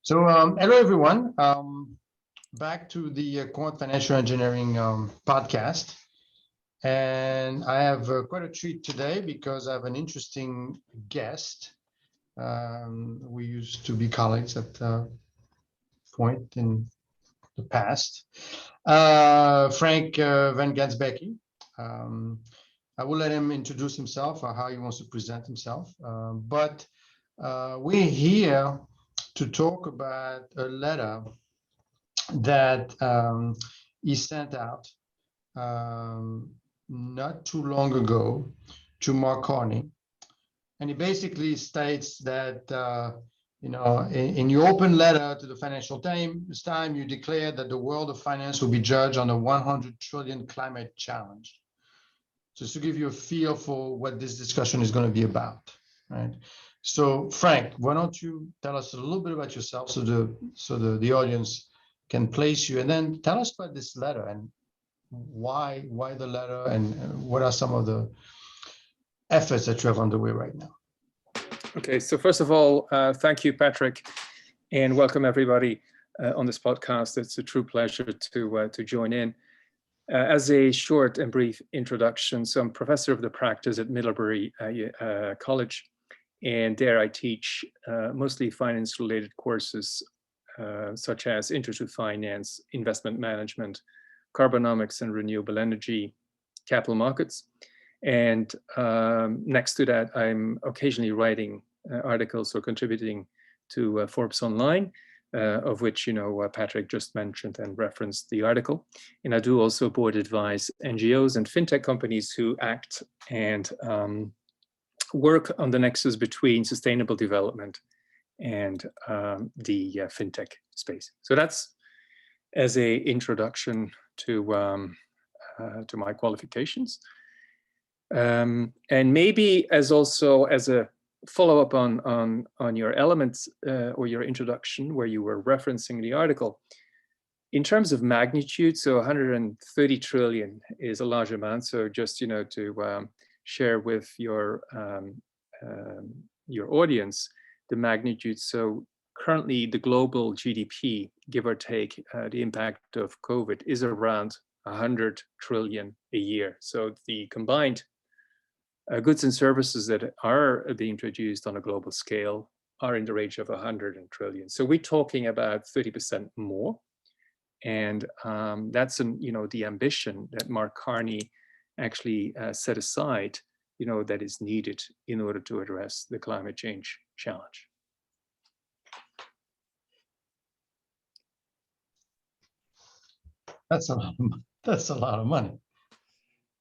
Hello everyone. Back to the Quant Financial Engineering podcast. And I have quite a treat today because I have an interesting guest. We used to be colleagues at point in the past. Frank Van Gansbecky. I will let him introduce himself or how he wants to present himself. But we're here to talk about a letter that he sent out not too long ago to Mark Carney. And he basically states that, in your open letter to the Financial Times, you declare that the world of finance will be judged on a 100 trillion climate challenge. Just to give you a feel for what this discussion is going to be about, right? So, Frank, why don't you tell us a little bit about yourself so the audience can place you, and then tell us about this letter and why the letter and what are some of the efforts that you have underway right now. Okay, so first of all, thank you, Patrick, and welcome everybody on this podcast. It's a true pleasure to join in. As a short and brief introduction, so I'm professor of the practice at Middlebury College, and there I teach mostly finance-related courses such as Intro to Finance, Investment Management, Carbonomics and Renewable Energy, Capital Markets. And next to that, I'm occasionally writing articles or contributing to Forbes Online, of which, Patrick just mentioned and referenced the article. And I do also board advise NGOs and fintech companies who act and work on the nexus between sustainable development and the fintech space. So that's as a introduction to my qualifications. And maybe as a follow-up on your elements or your introduction where you were referencing the article, in terms of magnitude, so 130 trillion is a large amount. So just, to share with your audience the magnitude. So currently the global GDP, give or take, the impact of COVID is around 100 trillion a year. So the combined goods and services that are being produced on a global scale are in the range of 100 trillion. So we're talking about 30% more. And that's the ambition that Mark Carney actually set aside, that is needed in order to address the climate change challenge. That's a lot of money.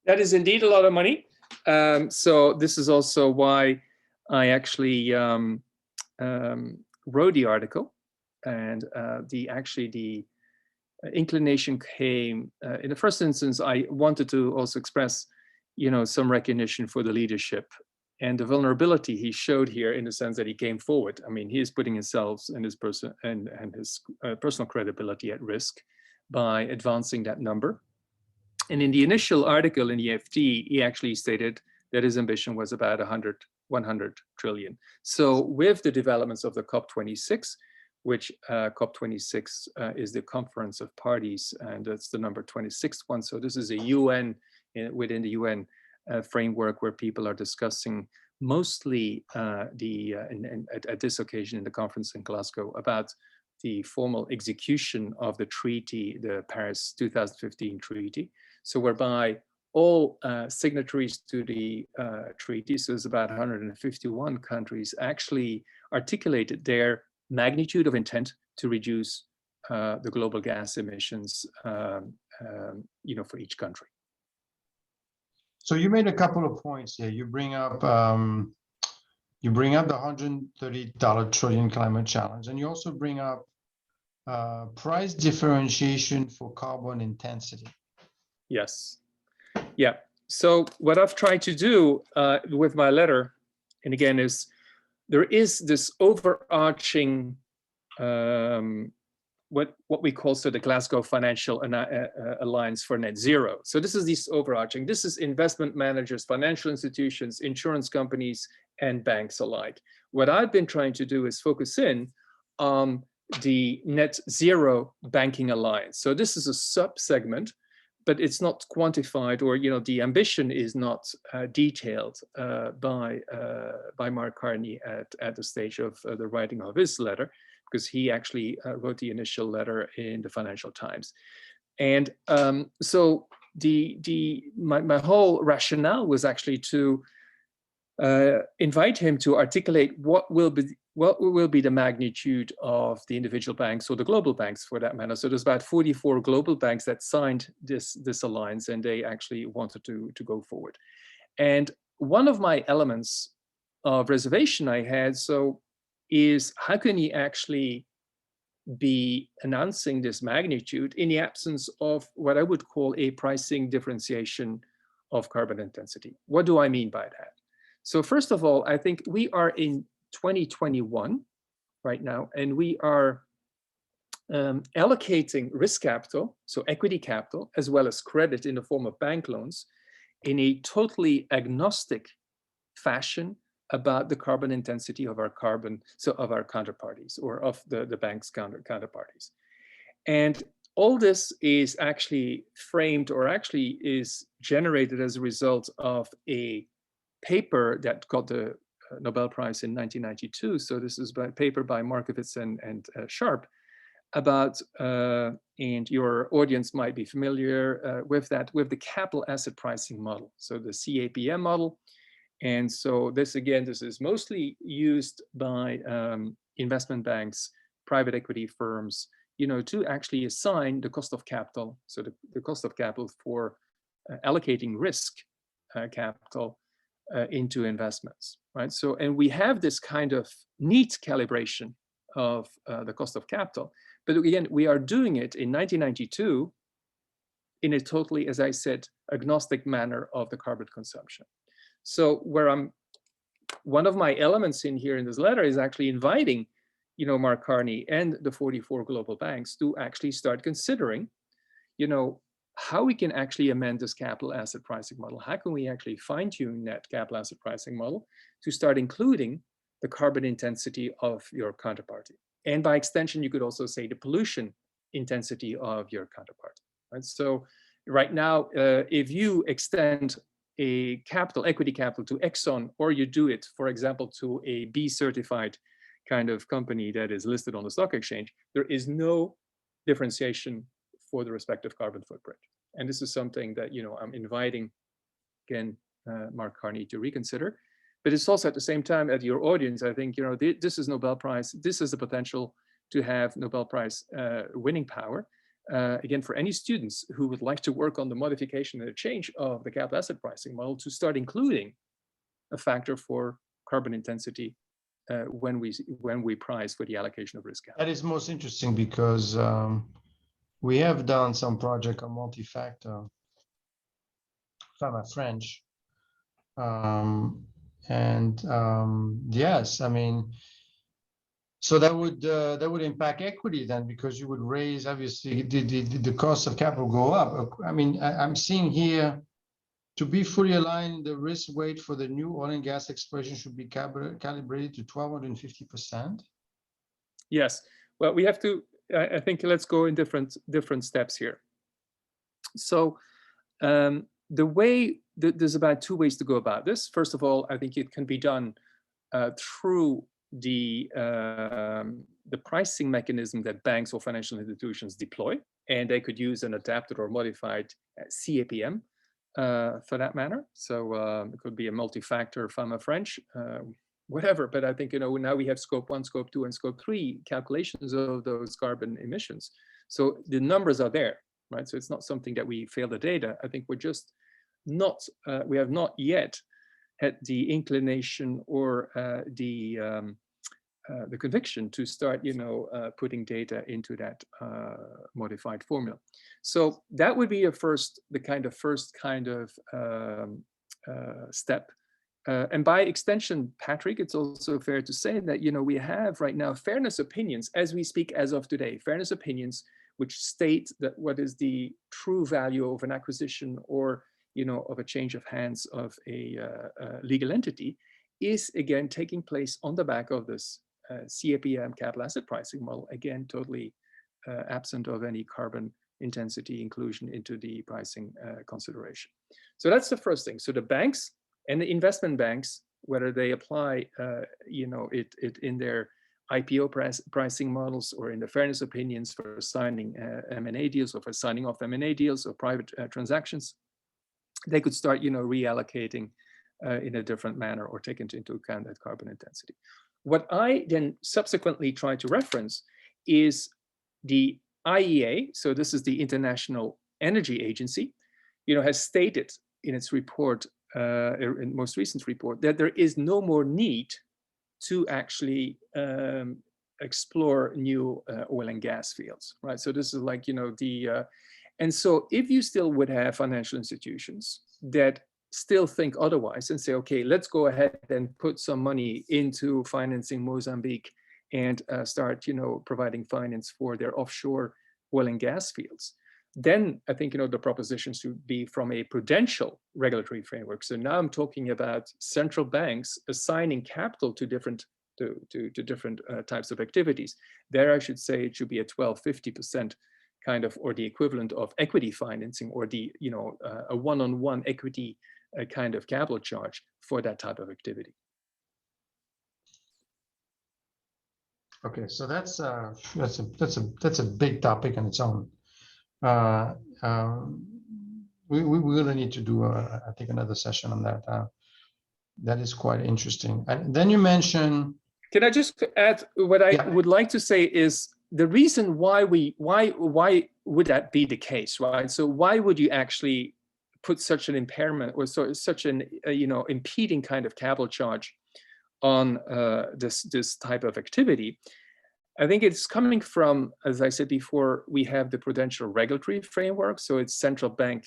That is indeed a lot of money. So this is also why I actually wrote the article, and the inclination came in the first instance. I wanted to also express, some recognition for the leadership and the vulnerability he showed here, in the sense that he came forward. I mean, he is putting himself and his personal credibility at risk by advancing that number. And in the initial article in the FT, he actually stated that his ambition was about 100 trillion. So with the developments of the COP26, which COP26 is the conference of parties, and that's the number 26th one. So this is a UN, within the UN framework, where people are discussing mostly at this occasion in the conference in Glasgow about the formal execution of the treaty, the Paris 2015 treaty. So whereby all signatories to the treaty, so there's about 151 countries, actually articulated their magnitude of intent to reduce the global gas emissions, for each country. So you made a couple of points here. You bring up the $130 trillion climate challenge, and you also bring up price differentiation for carbon intensity. Yes. Yeah. So what I've tried to do with my letter, and again, is there is this overarching what we call the Glasgow Financial Alliance for Net Zero. So this is this is investment managers, financial institutions, insurance companies, and banks alike. What I've been trying to do is focus in on the net zero banking alliance. So this is a sub-segment, but it's not quantified, or the ambition is not detailed by Mark Carney at the stage of the writing of his letter, because he actually wrote the initial letter in the Financial Times. And so my whole rationale was actually to invite him to articulate what will be the magnitude of the individual banks, or the global banks for that matter. So there's about 44 global banks that signed this alliance, and they actually wanted to go forward. And one of my elements of reservation I had is how can he actually be announcing this magnitude in the absence of what I would call a pricing differentiation of carbon intensity? What do I mean by that? So first of all, I think we are in 2021 right now, and we are allocating risk capital, so equity capital, as well as credit in the form of bank loans, in a totally agnostic fashion about the carbon intensity of our counterparties, or of the bank's counterparties. And all this is actually framed, or actually is generated as a result of a paper that got the Nobel Prize in 1992. So this is a paper by Markowitz and Sharp about, and your audience might be familiar with the capital asset pricing model, so the CAPM model. And so this is mostly used by investment banks, private equity firms, to actually assign the cost of capital, so the cost of capital for allocating risk capital into investments, right? So, and we have this kind of neat calibration of the cost of capital, but again, we are doing it in 1992 in a totally, as I said, agnostic manner of the carbon consumption. So one of my elements in here in this letter is actually inviting, Mark Carney and the 44 global banks to actually start considering, how we can actually amend this capital asset pricing model. How can we actually fine tune that capital asset pricing model to start including the carbon intensity of your counterparty? And by extension, you could also say the pollution intensity of your counterparty, right? So right now, if you extend a equity capital to Exxon, or you do it, for example, to a B certified kind of company that is listed on the stock exchange, there is no differentiation for the respective carbon footprint. And this is something that, I'm inviting, again, Mark Carney to reconsider. But it's also at the same time, at your audience, I think, this is Nobel Prize. This is the potential to have Nobel Prize winning power. Again, for any students who would like to work on the modification and the change of the capital asset pricing model, to start including a factor for carbon intensity when we price for the allocation of risk capital. That is most interesting, because we have done some project on multi-factor, if I'm French. Yes, I mean, so that would impact equity then, because you would raise, obviously, the cost of capital go up. I mean, I'm seeing here, to be fully aligned, the risk weight for the new oil and gas exploration should be calibrated to 1,250%. Yes, well, we have to, I think, let's go in different steps here. So the way, there's about two ways to go about this. First of all, I think it can be done through the pricing mechanism that banks or financial institutions deploy, and they could use an adapted or modified CAPM for that matter. So it could be a multi-factor, if I'm French, whatever. But I think, now we have scope 1, scope 2, and scope 3 calculations of those carbon emissions. So the numbers are there, right? So it's not something that we fail the data. I think we're just not, we have not yet had the inclination or the conviction to start, putting data into that modified formula. So that would be the first kind of step. And by extension, Patrick, it's also fair to say that, we have right now fairness opinions as we speak, as of today, fairness opinions which state that what is the true value of an acquisition or, of a change of hands of a legal entity is again taking place on the back of this CAPM, capital asset pricing model, again, totally absent of any carbon intensity inclusion into the pricing consideration. So that's the first thing. So the banks and the investment banks, whether they apply, it in their IPO pricing models or in the fairness opinions for signing M&A deals or for signing off M&A deals or private transactions, they could start, reallocating in a different manner or take into account that carbon intensity. What I then subsequently try to reference is the IEA, so this is the International Energy Agency, has stated in its report, in most recent report, that there is no more need to actually explore new oil and gas fields, right? So this is like, and so if you still would have financial institutions that still think otherwise and say, okay, let's go ahead and put some money into financing Mozambique and start, providing finance for their offshore oil and gas fields, then I think, the proposition should be from a prudential regulatory framework. So now I'm talking about central banks assigning capital to different different types of activities. There, I should say it should be a 12-50% kind of, or the equivalent of equity financing, or the, a one-on-one equity kind of capital charge for that type of activity. Okay, so that's a big topic on its own. We're going to need to do, I think, another session on that. That is quite interesting. And then you mentioned. Can I just add what I would like to say is the reason why would that be the case, right? So why would you actually put such an impairment or such an impeding kind of capital charge on this type of activity? I think it's coming from, as I said before, we have the prudential regulatory framework. So it's central bank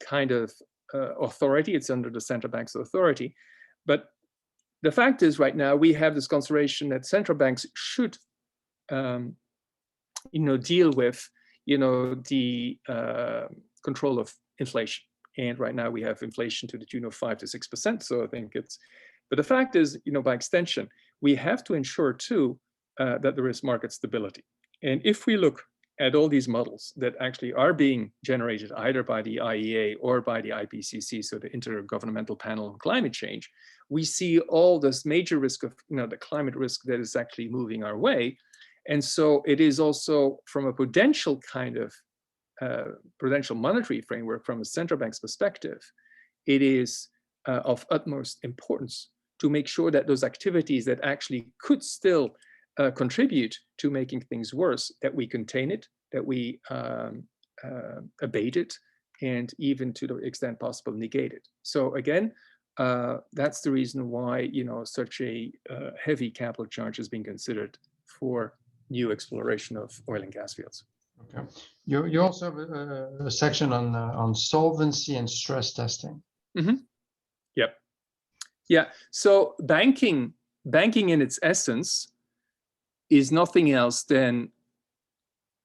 kind of authority. It's under the central bank's authority. But the fact is, right now, we have this consideration that central banks should, deal with, the control of inflation. And right now we have inflation to the tune of 5 to 6%. So I think it's, but the fact is, by extension, we have to ensure too that there is market stability. And if we look at all these models that actually are being generated either by the IEA or by the IPCC, so the Intergovernmental Panel on Climate Change, we see all this major risk of, the climate risk that is actually moving our way. And so it is also from a prudential kind of prudential monetary framework, from a central bank's perspective, it is of utmost importance to make sure that those activities that actually could still contribute to making things worse, that we contain it, that we abate it, and even to the extent possible, negate it. So again, that's the reason why, such a heavy capital charge is being considered for new exploration of oil and gas fields. Okay. You also have a section on solvency and stress testing. Mm-hmm. Yep. Yeah. So banking in its essence is nothing else than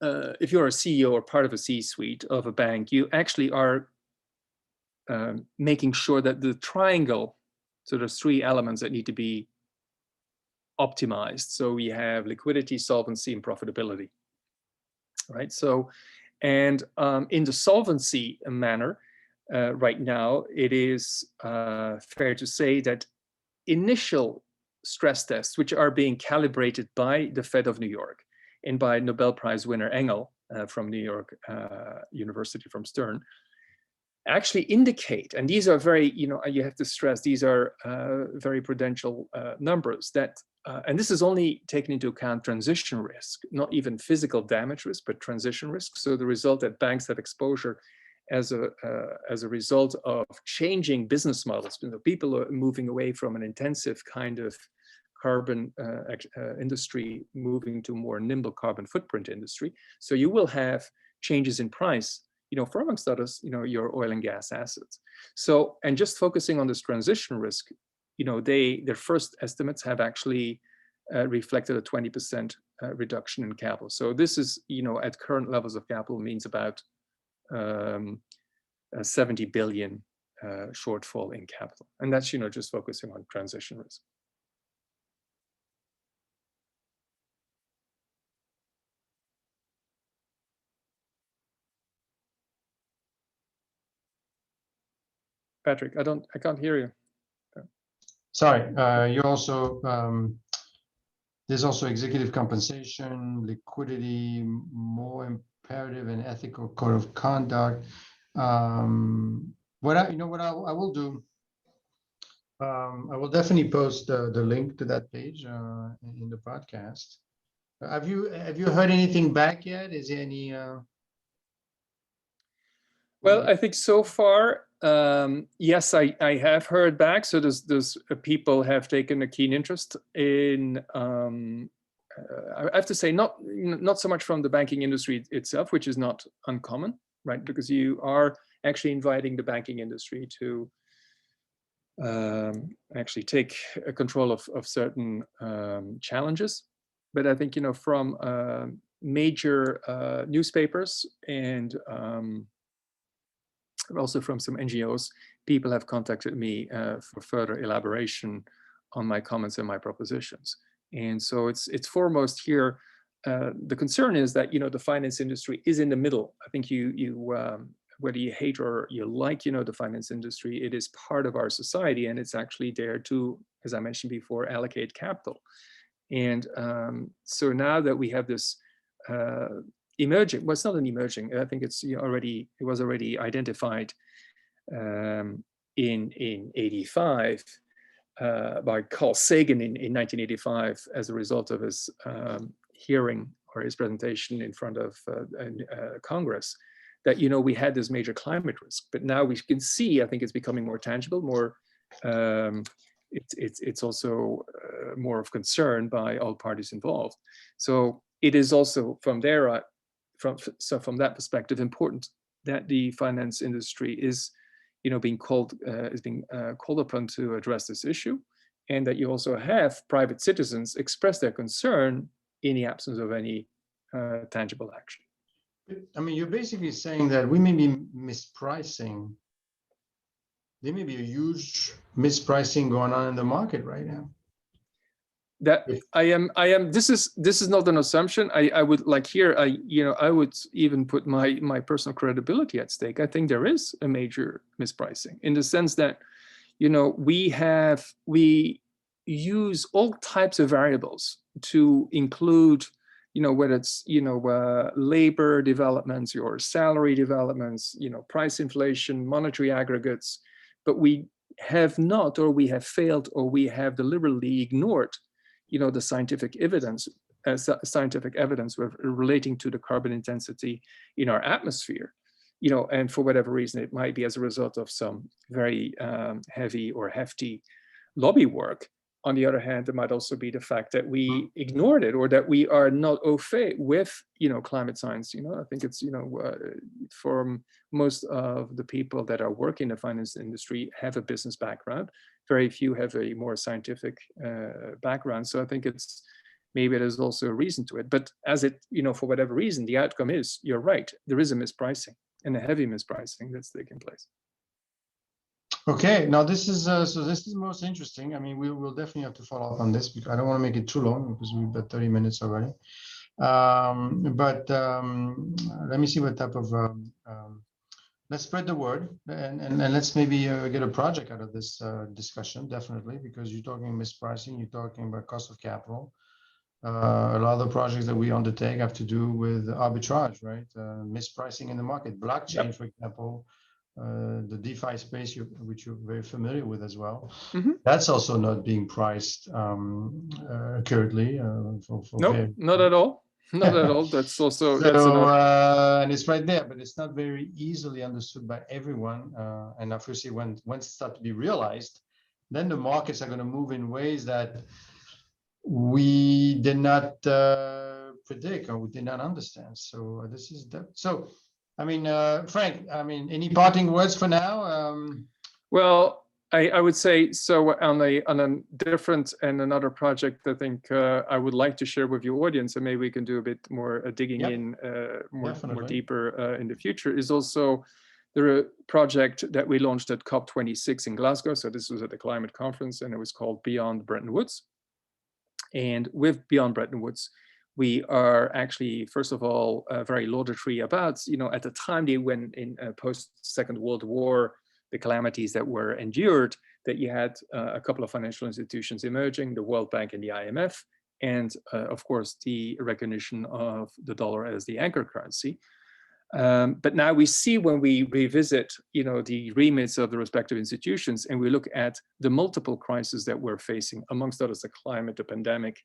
if you're a CEO or part of a C-suite of a bank, you actually are making sure that the triangle, so there's 3 elements that need to be optimized. So we have liquidity, solvency, and profitability, right? So, and in the solvency manner, right now, it is fair to say that initial stress tests, which are being calibrated by the Fed of New York and by Nobel Prize winner Engel from New York University, from Stern, actually indicate, and these are very, you have to stress, these are very prudential numbers that, and this is only taking into account transition risk, not even physical damage risk, but transition risk. So the result that banks have exposure as a result of changing business models. People are moving away from an intensive kind of carbon industry, moving to more nimble carbon footprint industry. So you will have changes in price, for amongst others, your oil and gas assets. So, and just focusing on this transition risk, their first estimates have actually reflected a 20% reduction in capital. So this is, at current levels of capital, means about 70 billion shortfall in capital. And that's, just focusing on transition risk. Patrick, I can't hear you. Sorry, you also, there's also executive compensation, liquidity, more imperative and ethical code of conduct. What I will do, I will definitely post the link to that page in the podcast. Have you heard anything back yet? Is there any? Well, I think so far, yes, I have heard back. So there's people have taken a keen interest in. I have to say, not so much from the banking industry itself, which is not uncommon, right? Because you are actually inviting the banking industry to actually take control of certain challenges. But I think, from major newspapers and also from some NGOs, people have contacted me for further elaboration on my comments and my propositions. And so it's foremost here. The concern is that, the finance industry is in the middle. I think whether you hate or you like, the finance industry, it is part of our society, and it's actually there to, as I mentioned before, allocate capital. And so now that we have this emerging, well, it's not an emerging, I think it's it was already identified in 85 by Carl Sagan in 1985 as a result of his hearing or his presentation in front of Congress, that we had this major climate risk. But now we can see, I think it's becoming more tangible, more it's also more of concern by all parties involved. So it is also from there, from that perspective, important that the finance industry is, being called upon to address this issue, and that you also have private citizens express their concern in the absence of any tangible action. I mean, you're basically saying that we may be mispricing. There may be a huge mispricing going on in the market right now. That I am. This is not an assumption. I would like here. I would even put my personal credibility at stake. I think there is a major mispricing in the sense that, we use all types of variables to include, whether it's labor developments, your salary developments, price inflation, monetary aggregates, but we have not, or we have failed, or we have deliberately ignored the scientific evidence relating to the carbon intensity in our atmosphere, and for whatever reason, it might be as a result of some very heavy or hefty lobby work. On the other hand, there might also be the fact that we ignored it, or that we are not au fait with, climate science. I think it's, for most of the people that are working in the finance industry have a business background. Very few have a more scientific background. So I think maybe there's also a reason to it. But as it, for whatever reason, the outcome is, you're right, there is a mispricing, and a heavy mispricing that's taking place. Okay, now this is most interesting. I mean, we'll definitely have to follow up on this, because I don't want to make it too long, because we've got 30 minutes already. Let me see what type of let's spread the word, and let's maybe get a project out of this discussion, definitely, because you're talking mispricing, you're talking about cost of capital. A lot of the projects that we undertake have to do with arbitrage, right? Mispricing in the market, blockchain, yep, for example. The DeFi space, which you're very familiar with as well. Mm-hmm. That's also not being priced currently. No, not at all. Not at all. That's also so, that's another... and it's right there, but it's not very easily understood by everyone. And obviously, once it starts to be realized, then the markets are going to move in ways that we did not predict, or we did not understand. So this is that. So. I mean, Frank, any parting words for now? Well, I would say, so on a different and another project, I think I would like to share with your audience, and maybe we can do a bit more digging yep, in more deeper in the future, is also the project that we launched at COP26 in Glasgow. So this was at the climate conference, and it was called Beyond Bretton Woods. And with Beyond Bretton Woods, we are actually, first of all, very laudatory about, at the time they went in post-Second World War, the calamities that were endured, that you had a couple of financial institutions emerging, the World Bank and the IMF, and of course, the recognition of the dollar as the anchor currency. But now we see, when we revisit, the remits of the respective institutions, and we look at the multiple crises that we're facing, amongst others, the climate, the pandemic,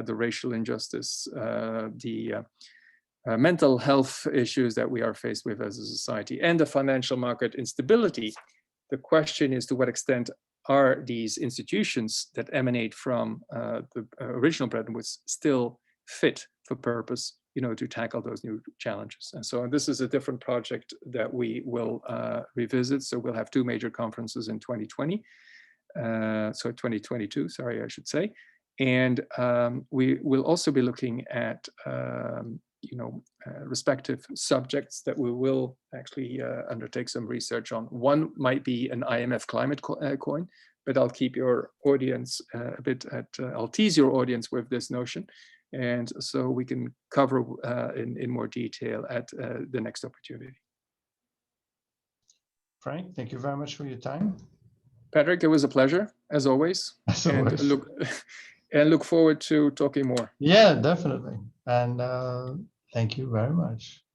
the racial injustice, the mental health issues that we are faced with as a society, and the financial market instability. The question is, to what extent are these institutions that emanate from the original Bretton Woods still fit for purpose, to tackle those new challenges? And so this is a different project that we will revisit. So we'll have two major conferences in 2020, 2022, sorry, I should say. And we will also be looking at respective subjects that we will actually undertake some research on. One might be an IMF climate coin, but I'll keep your audience I'll tease your audience with this notion. And so we can cover in more detail at the next opportunity. Frank, thank you very much for your time. Patrick, it was a pleasure, as always. As always. And look forward to talking more. Yeah, definitely. And thank you very much.